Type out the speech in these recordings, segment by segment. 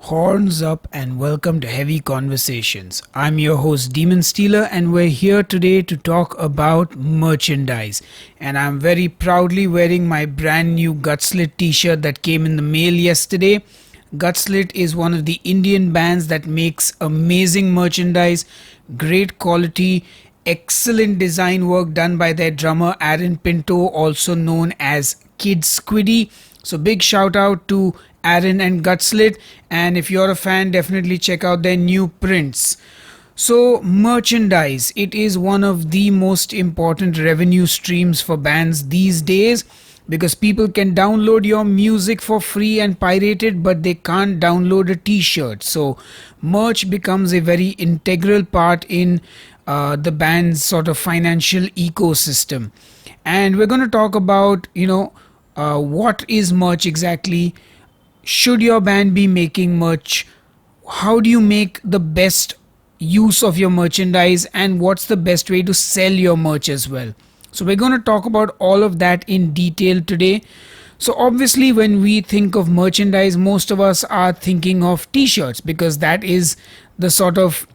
Horns up and welcome to Heavy Conversations. I'm your host Demonstealer and we're here today to talk about merchandise. And I'm very proudly wearing my brand new Gutslit t-shirt that came in the mail yesterday. Gutslit is one of the Indian bands that makes amazing merchandise, great quality, excellent design work done by their drummer Aaron Pinto, also known as Kid Squiddy. So big shout out to Aaron and Gutslit, and if you're a fan, definitely check out their new prints. So merchandise, it is one of the most important revenue streams for bands these days because people can download your music for free and pirate it, but they can't download a t-shirt. So merch becomes a very integral part in the band's sort of financial ecosystem. And we're going to talk about what is merch exactly. Should your band be making merch? How do you make the best use of your merchandise, and what's the best way to sell your merch as well? So we're going to talk about all of that in detail today. So obviously when we think of merchandise, most of us are thinking of t-shirts because that is the sort of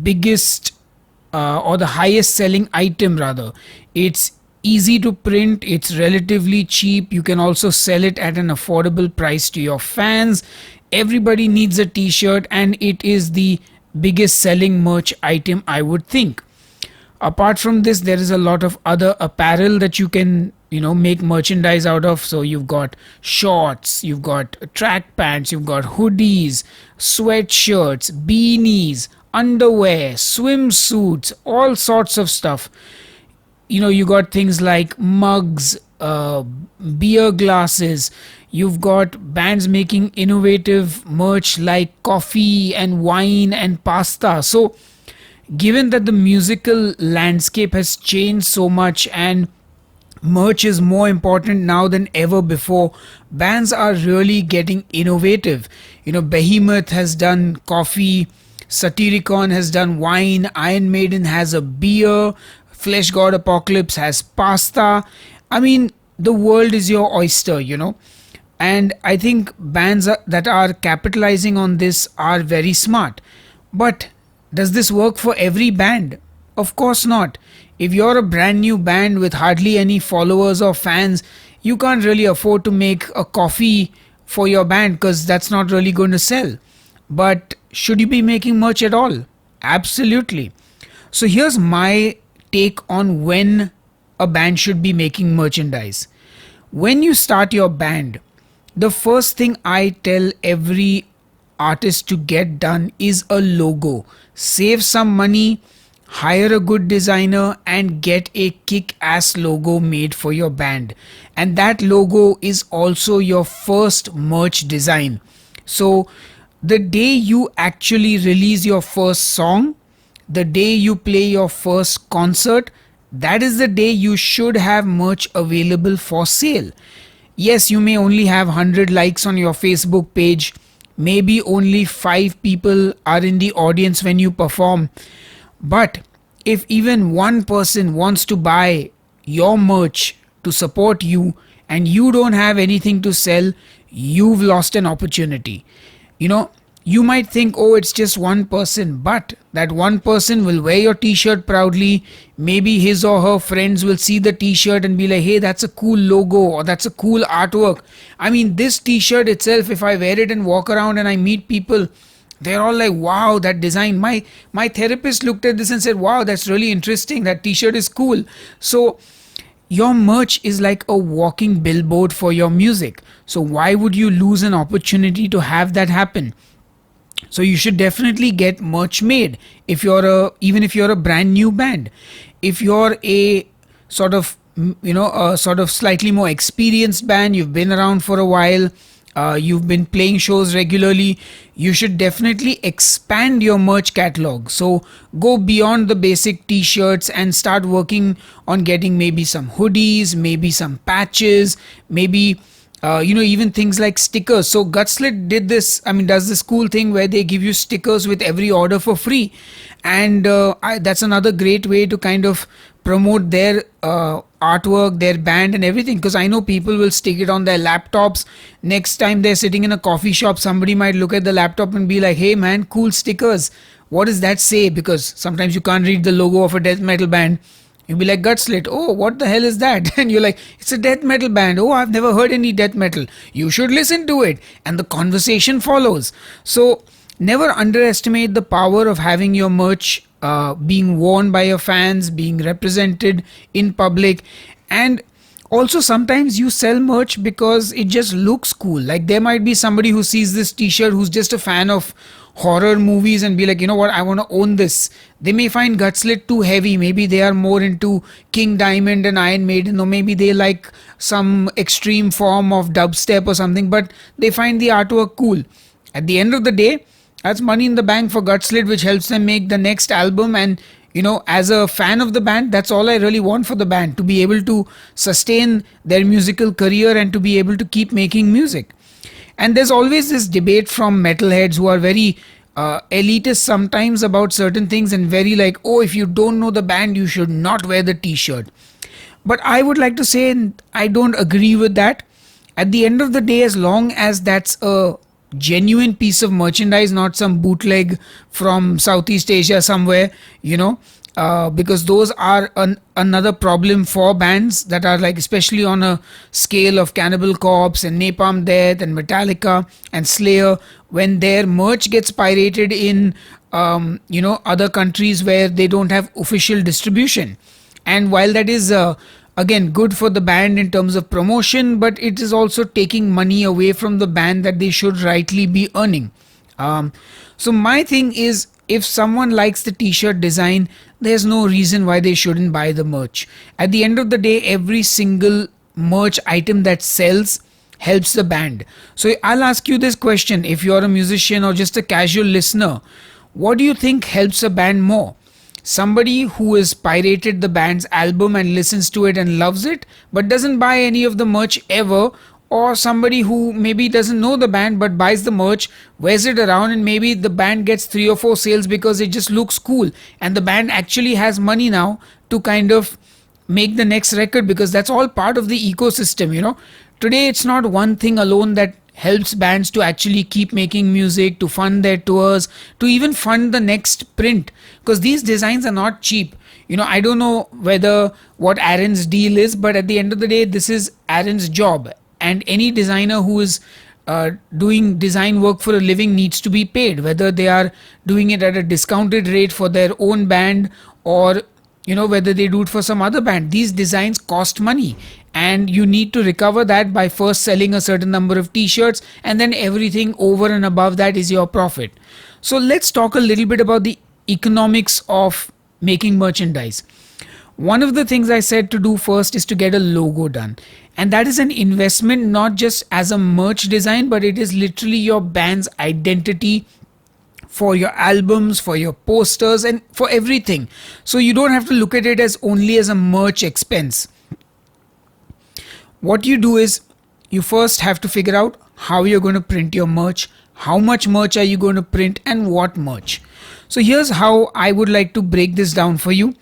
biggest or the highest selling item rather. It's easy to print, it's relatively cheap, you can also sell it at an affordable price to your fans. Everybody needs a t-shirt and it is the biggest selling merch item, I would think. Apart from this, there is a lot of other apparel that you can make merchandise out of. So you've got shorts, you've got track pants, you've got hoodies, sweatshirts, beanies, underwear, swimsuits, all sorts of stuff. You got things like mugs, beer glasses. You've got bands making innovative merch like coffee and wine and pasta. So given that the musical landscape has changed so much and merch is more important now than ever before, bands are really getting innovative. Behemoth has done coffee, Satyricon has done wine, Iron Maiden has a beer, Flesh God Apocalypse has pasta. I mean, the world is your oyster, And I think bands that are capitalizing on this are very smart. But does this work for every band? Of course not. If you're a brand new band with hardly any followers or fans, you can't really afford to make a coffee for your band because that's not really going to sell. But should you be making merch at all? Absolutely. So here's my take on when a band should be making merchandise. When you start your band, the first thing I tell every artist to get done is a logo. Save some money, hire a good designer and get a kick-ass logo made for your band. And that logo is also your first merch design. So the day you actually release your first song, the day you play your first concert, that is the day you should have merch available for sale. Yes, you may only have 100 likes on your Facebook page. Maybe only 5 people are in the audience when you perform. But if even one person wants to buy your merch to support you and you don't have anything to sell, you've lost an opportunity. You might think, oh, it's just one person, but that one person will wear your t-shirt proudly. Maybe his or her friends will see the t-shirt and be like, hey, that's a cool logo or that's a cool artwork. I mean, this t-shirt itself, if I wear it and walk around and I meet people, they're all like, wow, that design. My therapist looked at this and said, wow, that's really interesting. That t-shirt is cool. So your merch is like a walking billboard for your music. So why would you lose an opportunity to have that happen? So you should definitely get merch made even if you're a brand new band. If you're a sort of slightly more experienced band, you've been around for a while, you've been playing shows regularly, you should definitely expand your merch catalog. So go beyond the basic t-shirts and start working on getting maybe some hoodies, maybe some patches, maybe even things like stickers. So Gutslit does this cool thing where they give you stickers with every order for free. And that's another great way to kind of promote their artwork, their band, and everything. Because I know people will stick it on their laptops. Next time they're sitting in a coffee shop, somebody might look at the laptop and be like, hey man, cool stickers. What does that say? Because sometimes you can't read the logo of a death metal band. You'll be like, gut slit. Oh, what the hell is that? And you're like, it's a death metal band. Oh, I've never heard any death metal. You should listen to it. And the conversation follows. So never underestimate the power of having your merch being worn by your fans, being represented in public. And also sometimes you sell merch because it just looks cool. Like there might be somebody who sees this t-shirt who's just a fan of horror movies and be like, you know what, I want to own this. They may find Gutslit too heavy. Maybe they are more into King Diamond and Iron Maiden, or maybe they like some extreme form of dubstep or something, but they find the artwork cool. At the end of the day, that's money in the bank for Gutslit, which helps them make the next album. And as a fan of the band, that's all I really want for the band, to be able to sustain their musical career and to be able to keep making music. And there's always this debate from metalheads who are very elitist sometimes about certain things and very like, oh, if you don't know the band, you should not wear the t-shirt. But I would like to say I don't agree with that. At the end of the day, as long as that's a genuine piece of merchandise, not some bootleg from Southeast Asia somewhere, because those are another problem for bands that are like, especially on a scale of Cannibal Corpse and Napalm Death and Metallica and Slayer, when their merch gets pirated in other countries where they don't have official distribution. And while that is again good for the band in terms of promotion, but it is also taking money away from the band that they should rightly be earning. So my thing is, if someone likes the t-shirt design, there's no reason why they shouldn't buy the merch. At the end of the day, every single merch item that sells helps the band. So I'll ask you this question: if you're a musician or just a casual listener, what do you think helps a band more? Somebody who has pirated the band's album and listens to it and loves it but doesn't buy any of the merch ever, or somebody who maybe doesn't know the band but buys the merch, wears it around, and maybe the band gets 3 or 4 sales because it just looks cool and the band actually has money now to kind of make the next record, because that's all part of the ecosystem. Today it's not one thing alone that helps bands to actually keep making music, to fund their tours, to even fund the next print, because these designs are not cheap. I don't know whether what Aaron's deal is, but at the end of the day, this is Aaron's job, and any designer who is doing design work for a living needs to be paid, whether they are doing it at a discounted rate for their own band or whether they do it for some other band. These designs cost money, and you need to recover that by first selling a certain number of t-shirts, and then everything over and above that is your profit. So let's talk a little bit about the economics of making merchandise. One of the things I said to do first is to get a logo done, and that is an investment, not just as a merch design, but it is literally your band's identity for your albums, for your posters, and for everything. So you don't have to look at it as only as a merch expense. What you do is you first have to figure out how you're going to print your merch, how much merch are you going to print, and what merch. So here's how I would like to break this down for you.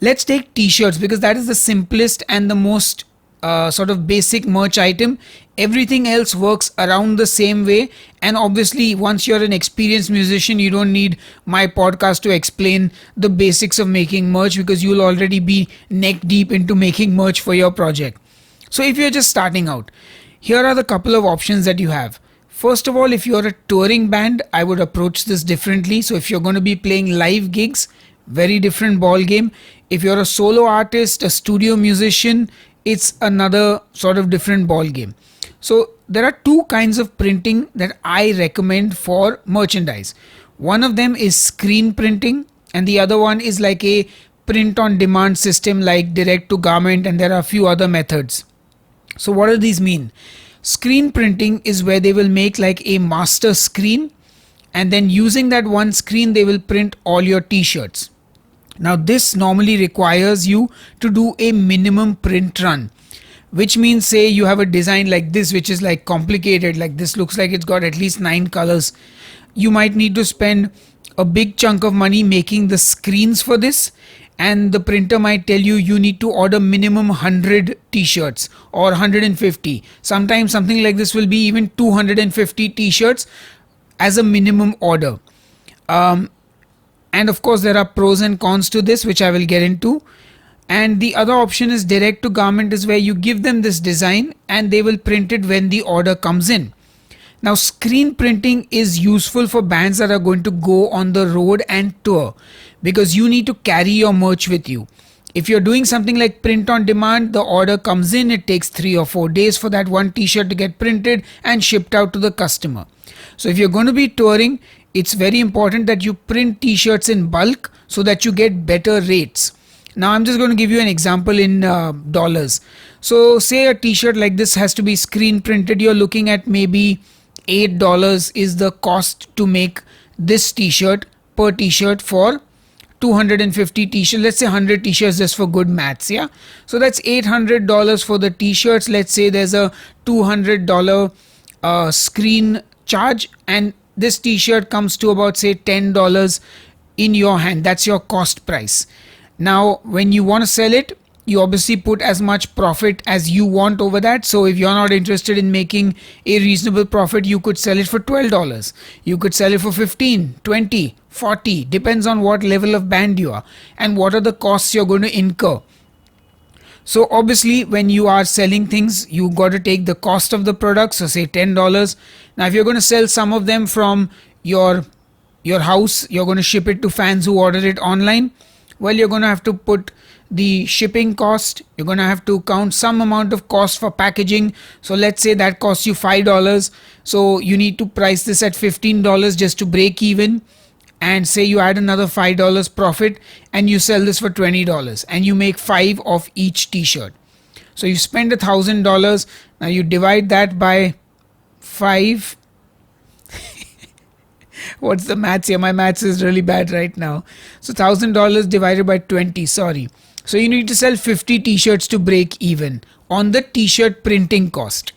Let's take t-shirts, because that is the simplest and the most sort of basic merch item. Everything else works around the same way, and obviously once you're an experienced musician, you don't need my podcast to explain the basics of making merch, because you'll already be neck deep into making merch for your project. So if you're just starting out, here are the couple of options that you have. First of all, if you're a touring band, I would approach this differently. So if you're going to be playing live gigs, very different ball game. If you're a solo artist, a studio musician, it's another sort of different ball game. So there are 2 kinds of printing that I recommend for merchandise. One of them is screen printing, and the other one is like a print on demand system like direct to garment, and there are a few other methods. So what do these mean? Screen printing is where they will make like a master screen, and then using that one screen they will print all your t-shirts. Now this normally requires you to do a minimum print run, which means say you have a design like this which is like complicated, like this looks like it's got at least 9 colors. You might need to spend a big chunk of money making the screens for this, and the printer might tell you you need to order minimum 100 t-shirts or 150. Sometimes something like this will be even 250 t-shirts as a minimum order. And of course there are pros and cons to this, which I will get into. And the other option is direct to garment, is where you give them this design and they will print it when the order comes in. Now screen printing is useful for bands that are going to go on the road and tour, because you need to carry your merch with you. If you're doing something like print on demand, the order comes in, it takes 3 or 4 days for that one t-shirt to get printed and shipped out to the customer. So if you're going to be touring, it's very important that you print t-shirts in bulk so that you get better rates. Now I'm just going to give you an example in dollars. So say a t-shirt like this has to be screen printed. You're looking at maybe $8 is the cost to make this t-shirt per t-shirt for 250 t-shirts. Let's say 100 t-shirts, just for good maths. Yeah, so that's $800 for the t-shirts. Let's say there's a $200 screen charge, and this t-shirt comes to about, say, $10 in your hand. That's your cost price. Now when you want to sell it, you obviously put as much profit as you want over that. So if you're not interested in making a reasonable profit, you could sell it for $12. You could sell it for 15, 20, 40, depends on what level of band you are and what are the costs you're going to incur. So obviously when you are selling things, you got to take the cost of the product. So say $10. Now if you're going to sell some of them from your house, you're going to ship it to fans who order it online. Well, you're going to have to put the shipping cost. You're going to have to count some amount of cost for packaging. So let's say that costs you $5. So you need to price this at $15 just to break even. And say you add another $5 profit and you sell this for $20 and you make 5 of each t-shirt. So you spend $1,000. Now you divide that by 5. What's the maths here? My maths is really bad right now. So $1,000 divided by 20, sorry. So you need to sell 50 t-shirts to break even on the t-shirt printing cost.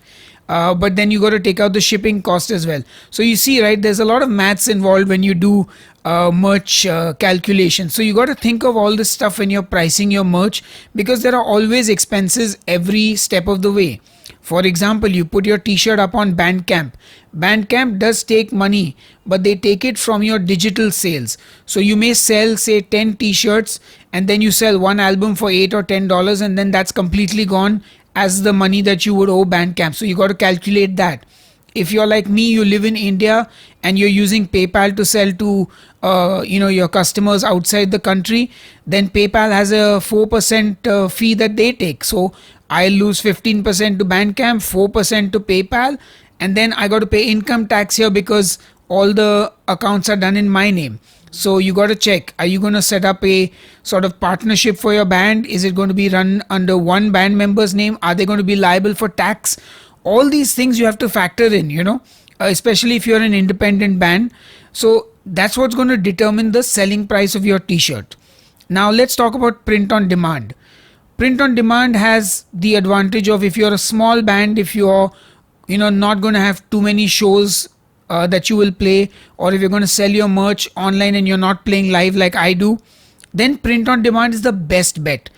But then you got to take out the shipping cost as well. So you see, right, there's a lot of maths involved when you do merch calculation. So you got to think of all this stuff when you're pricing your merch, because there are always expenses every step of the way. For example, you put your t-shirt up on Bandcamp. Bandcamp does take money, but they take it from your digital sales. So you may sell, say, 10 t-shirts and then you sell one album for $8 or $10, and then that's completely gone as the money that you would owe Bandcamp. So you got to calculate that. If you're like me, you live in India and you're using PayPal to sell to your customers outside the country, then PayPal has a 4% fee that they take. So I lose 15% to Bandcamp, 4% to PayPal, and then I got to pay income tax here because all the accounts are done in my name. So you got to check, are you going to set up a sort of partnership for your band? Is it going to be run under one band member's name? Are they going to be liable for tax? All these things you have to factor in, especially if you're an independent band. So that's what's going to determine the selling price of your t-shirt. Now let's talk about print on demand. Print on demand has the advantage of, if you're a small band, if you're not going to have too many shows that you will play, or if you're going to sell your merch online and you're not playing live like I do, then print on demand is the best bet,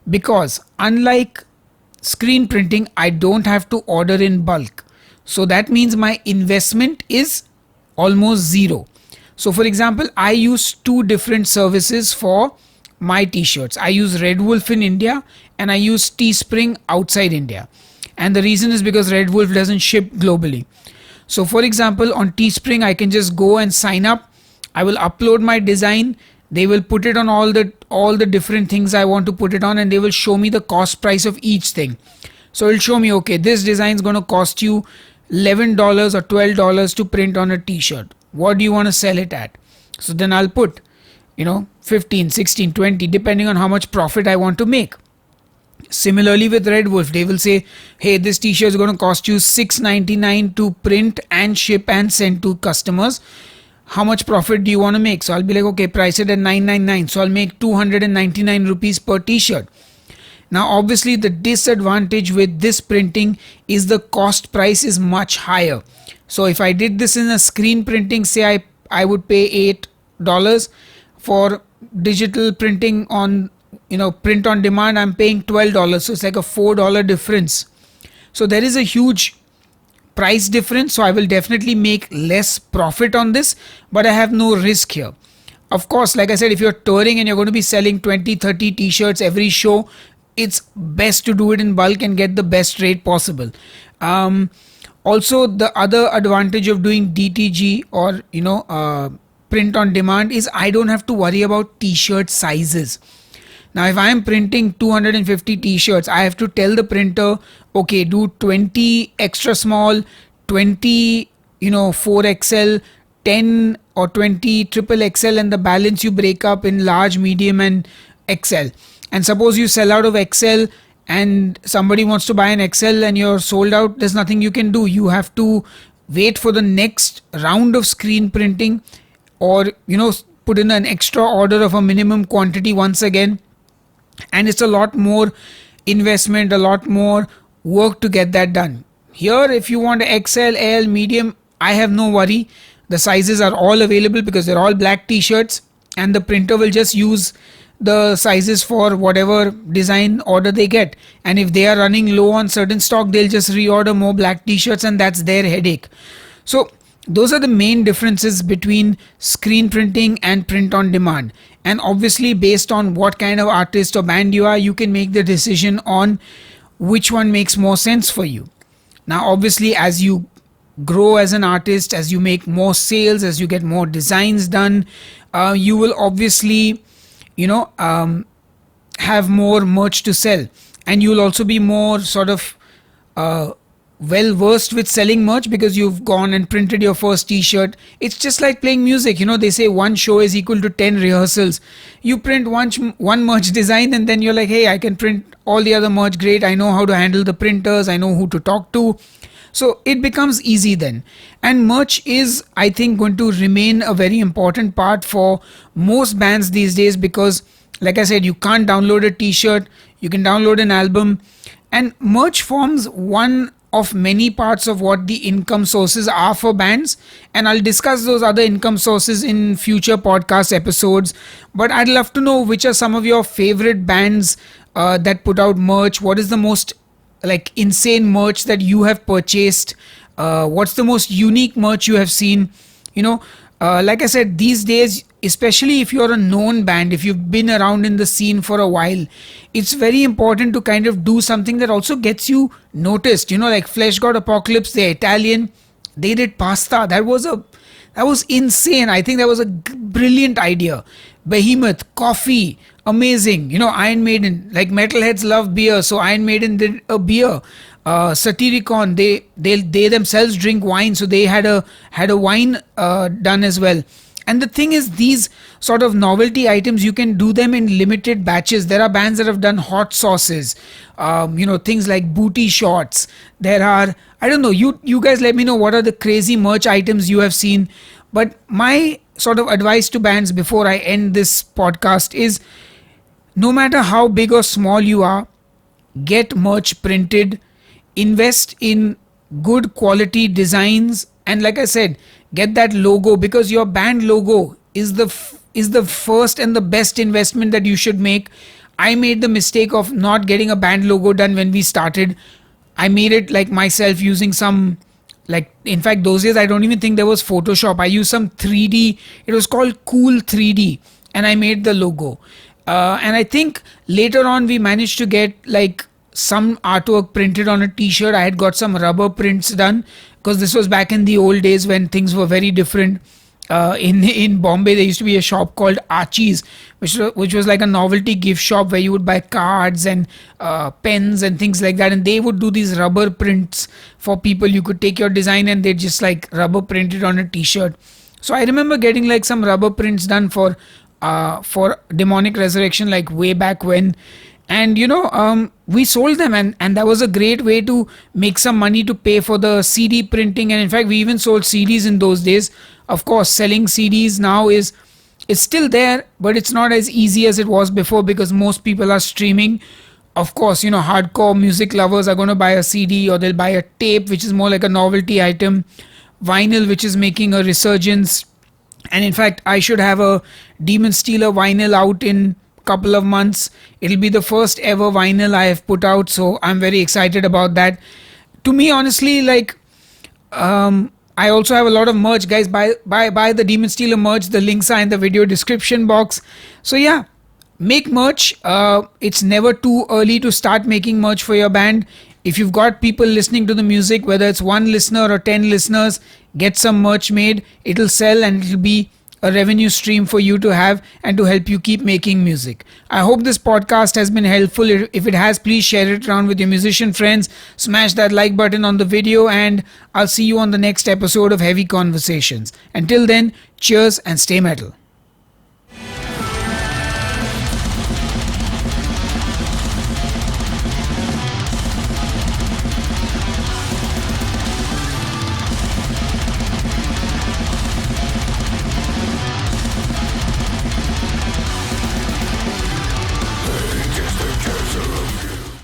because unlike screen printing, I don't have to order in bulk. So that means my investment is almost zero. So for example, I use 2 different services for my t-shirts. I use Red Wolf in India and I use Teespring outside India. And the reason is because Red Wolf doesn't ship globally. So for example, on Teespring, I can just go and sign up. I will upload my design. They will put it on all the different things I want to put it on, and they will show me the cost price of each thing. So it'll show me, okay, this design is going to cost you $11 or $12 to print on a t-shirt. What do you want to sell it at? So then I'll put 15, 16, 20, depending on how much profit I want to make. Similarly with Red Wolf, they will say, hey, this t-shirt is going to cost you $6.99 to print and ship and send to customers. How much profit do you want to make? So I'll be like, okay, price it at $9.99. So I'll make 299 rupees per t-shirt. Now obviously the disadvantage with this printing is the cost price is much higher. So if I did this in a screen printing, say I would pay $8 for digital printing on print on demand, I'm paying $12. So it's like a $4 difference. So there is a huge price difference. So I will definitely make less profit on this, but I have no risk here. Of course, like I said, if you're touring and you're going to be selling 20, 30 t-shirts every show, it's best to do it in bulk and get the best rate possible. Also, the other advantage of doing DTG or print on demand is I don't have to worry about t-shirt sizes. Now, if I am printing 250 t-shirts, I have to tell the printer, okay, do 20 extra small, 20, 4XL, 10 or 20 triple XL, and the balance you break up in large, medium, and XL. And suppose you sell out of XL and somebody wants to buy an XL and you're sold out, there's nothing you can do. You have to wait for the next round of screen printing, or put in an extra order of a minimum quantity once again. And it's a lot more investment, a lot more work to get that done. Here, if you want XL, L, medium, I have no worry. The sizes are all available because they're all black t-shirts, and the printer will just use the sizes for whatever design order they get. And if they are running low on certain stock, they'll just reorder more black t-shirts, and that's their headache. So those are the main differences between screen printing and print on demand. And obviously, based on what kind of artist or band you are, you can make the decision on which one makes more sense for you. Now, obviously, as you grow as an artist, as you make more sales, as you get more designs done, you will obviously have more merch to sell, and you'll also be more sort of well versed with selling merch because you've gone and printed your first t-shirt. It's just like playing music. They say one show is equal to 10 rehearsals. You print one merch design and then you're like, hey, I can print all the other merch. Great, I know how to handle the printers, I know who to talk to. So it becomes easy then. And merch is, I think, going to remain a very important part for most bands these days because, like I said, you can't download a t-shirt, you can download an album, and merch forms one of many parts of what the income sources are for bands. And I'll discuss those other income sources in future podcast episodes. But I'd love to know which are some of your favorite bands that put out merch. What is the most insane merch that you have purchased? What's the most unique merch you have seen? Like I said, these days, especially if you're a known band, if you've been around in the scene for a while, it's very important to kind of do something that also gets you noticed. Like Flesh God Apocalypse, they're Italian, they did pasta. That was insane. I think that was a brilliant idea. Behemoth, coffee, amazing. Iron Maiden, like metalheads love beer, so Iron Maiden did a beer. Satyricon, they themselves drink wine, so they had a wine done as well. And the thing is, these sort of novelty items, you can do them in limited batches. There are bands that have done hot sauces, things like booty shorts. There are, I don't know, you guys let me know what are the crazy merch items you have seen. But my sort of advice to bands before I end this podcast is, no matter how big or small you are, get merch printed, invest in good quality designs, and like I said, get that logo, because your band logo is the first and the best investment that you should make. I made the mistake of not getting a band logo done when we started. I made it like myself using some, in fact those days I don't even think there was Photoshop. I used some 3D, it was called Cool 3D, and I made the logo. And I think later on we managed to get some artwork printed on a t-shirt. I had got some rubber prints done because this was back in the old days when things were very different. In Bombay there used to be a shop called Archie's, which was like a novelty gift shop where you would buy cards and pens and things like that, and they would do these rubber prints for people. You could take your design and they just rubber print it on a t-shirt. So I remember getting some rubber prints done for Demonic Resurrection way back when. And we sold them, and that was a great way to make some money to pay for the CD printing. And in fact, we even sold CDs in those days. Of course, selling CDs now is still there, but it's not as easy as it was before because most people are streaming. Of course, hardcore music lovers are going to buy a CD, or they'll buy a tape, which is more like a novelty item. Vinyl, which is making a resurgence. And in fact, I should have a Demonstealer vinyl out in couple of months. It'll be the first ever vinyl I have put out, so I'm very excited about that. To me, honestly, like, I also have a lot of merch, guys. Buy the Demonstealer merch. The links are in the video description box. So yeah, make merch. It's never too early to start making merch for your band. If you've got people listening to the music, whether it's one listener or 10 listeners, get some merch made. It'll sell and it'll be a revenue stream for you to have and to help you keep making music. I hope this podcast has been helpful. If it has, please share it around with your musician friends. Smash that like button on the video, and I'll see you on the next episode of Heavy Conversations. Until then, cheers and stay metal.